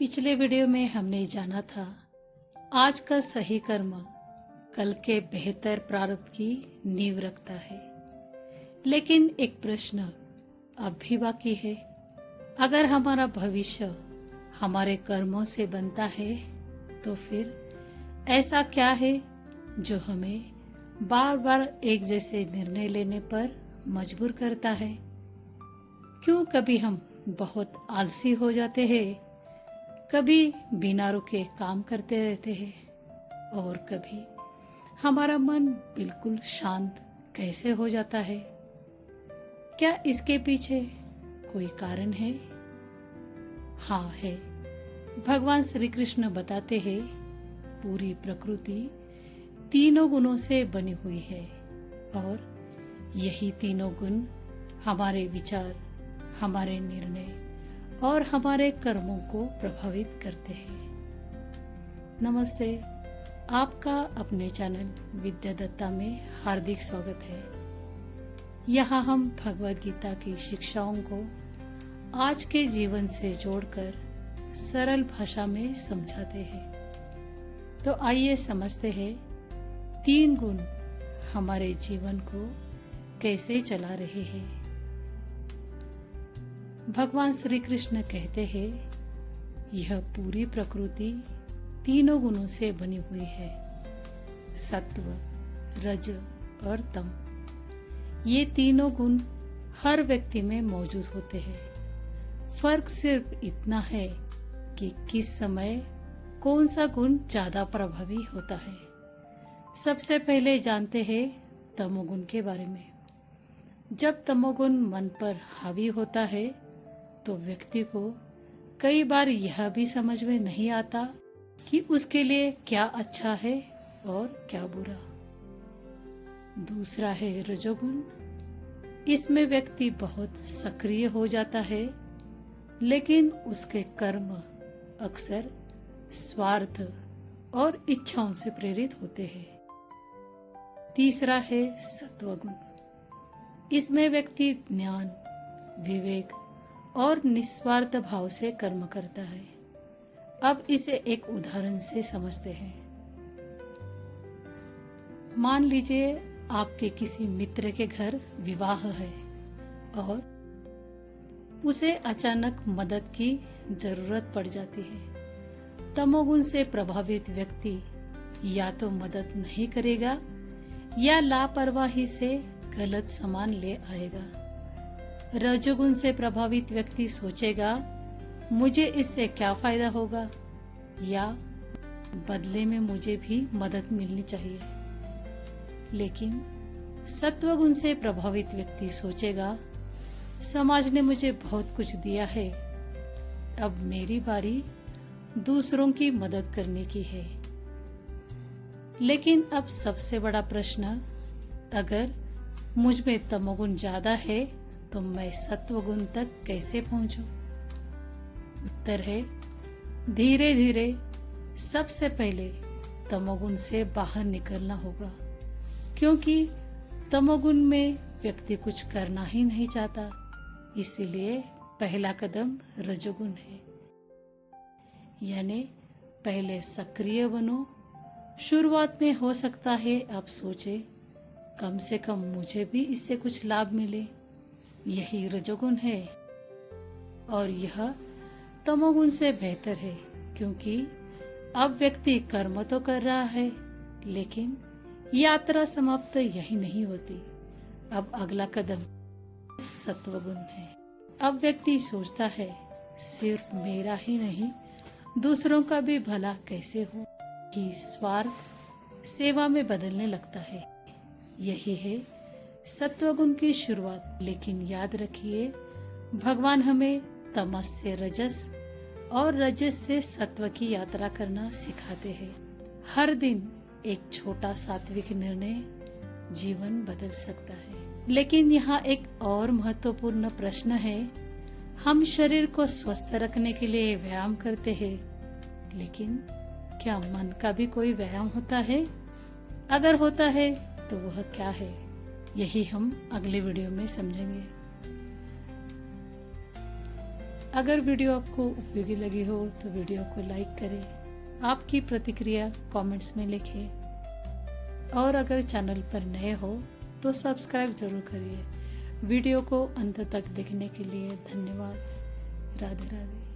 पिछले वीडियो में हमने जाना था आज का सही कर्म कल के बेहतर प्रारब्ध की नींव रखता है। लेकिन एक प्रश्न अब भी बाकी है। अगर हमारा भविष्य हमारे कर्मों से बनता है तो फिर ऐसा क्या है जो हमें बार बार एक जैसे निर्णय लेने पर मजबूर करता है? क्यों कभी हम बहुत आलसी हो जाते हैं, कभी बिना रुके काम करते रहते हैं और कभी हमारा मन बिल्कुल शांत कैसे हो जाता है? क्या इसके पीछे कोई कारण है? हाँ है। भगवान श्री कृष्ण बताते हैं पूरी प्रकृति तीनों गुणों से बनी हुई है और यही तीनों गुण हमारे विचार, हमारे निर्णय और हमारे कर्मों को प्रभावित करते हैं। नमस्ते, आपका अपने चैनल विद्या दत्ता में हार्दिक स्वागत है। यहाँ हम भगवद गीता की शिक्षाओं को आज के जीवन से जोड़कर सरल भाषा में समझाते हैं। तो आइए समझते हैं तीन गुण हमारे जीवन को कैसे चला रहे हैं। भगवान श्री कृष्ण कहते हैं यह पूरी प्रकृति तीनों गुणों से बनी हुई है, सत्व, रज और तम। ये तीनों गुण हर व्यक्ति में मौजूद होते हैं। फर्क सिर्फ इतना है कि किस समय कौन सा गुण ज्यादा प्रभावी होता है। सबसे पहले जानते हैं तमोगुण के बारे में। जब तमोगुण मन पर हावी होता है तो व्यक्ति को कई बार यह भी समझ में नहीं आता कि उसके लिए क्या अच्छा है और क्या बुरा। दूसरा है रजोगुण। इसमें व्यक्ति बहुत सक्रिय हो जाता है, लेकिन उसके कर्म अक्सर स्वार्थ और इच्छाओं से प्रेरित होते हैं। तीसरा है सत्वगुण। इसमें व्यक्ति ज्ञान, विवेक और निस्वार्थ भाव से कर्म करता है। अब इसे एक उदाहरण से समझते हैं। मान लीजिए आपके किसी मित्र के घर विवाह है और उसे अचानक मदद की जरूरत पड़ जाती है। तमोगुण से प्रभावित व्यक्ति या तो मदद नहीं करेगा या लापरवाही से गलत सामान ले आएगा। रजोगुण से प्रभावित व्यक्ति सोचेगा मुझे इससे क्या फायदा होगा या बदले में मुझे भी मदद मिलनी चाहिए। लेकिन सत्वगुण से प्रभावित व्यक्ति सोचेगा समाज ने मुझे बहुत कुछ दिया है, अब मेरी बारी दूसरों की मदद करने की है। लेकिन अब सबसे बड़ा प्रश्न, अगर मुझ में तमोगुण ज्यादा है तो मैं सत्वगुण तक कैसे पहुंचूं? उत्तर है धीरे धीरे। सबसे पहले तमोगुण से बाहर निकलना होगा, क्योंकि तमोगुण में व्यक्ति कुछ करना ही नहीं चाहता। इसीलिए पहला कदम रजोगुण है, यानी पहले सक्रिय बनो। शुरुआत में हो सकता है आप सोचे कम से कम मुझे भी इससे कुछ लाभ मिले, यही रजोगुण है। और यह तमोगुण से बेहतर है, क्योंकि अब व्यक्ति कर्म तो कर रहा है, लेकिन यात्रा समाप्त यही नहीं होती। अब अगला कदम सत्वगुण है। अब व्यक्ति सोचता है सिर्फ मेरा ही नहीं दूसरों का भी भला कैसे हो, कि स्वार्थ सेवा में बदलने लगता है। यही है सत्वगुण की शुरुआत। लेकिन याद रखिए भगवान हमें तमस से रजस और रजस से सत्व की यात्रा करना सिखाते हैं। हर दिन एक छोटा सात्विक निर्णय जीवन बदल सकता है। लेकिन यहाँ एक और महत्वपूर्ण प्रश्न है। हम शरीर को स्वस्थ रखने के लिए व्यायाम करते हैं, लेकिन क्या मन का भी कोई व्यायाम होता है? अगर होता है तो वह क्या है, यही हम अगले वीडियो में समझेंगे। अगर वीडियो आपको उपयोगी लगी हो तो वीडियो को लाइक करें, आपकी प्रतिक्रिया कमेंट्स में लिखें और अगर चैनल पर नए हो तो सब्सक्राइब जरूर करिए। वीडियो को अंत तक देखने के लिए धन्यवाद। राधे राधे।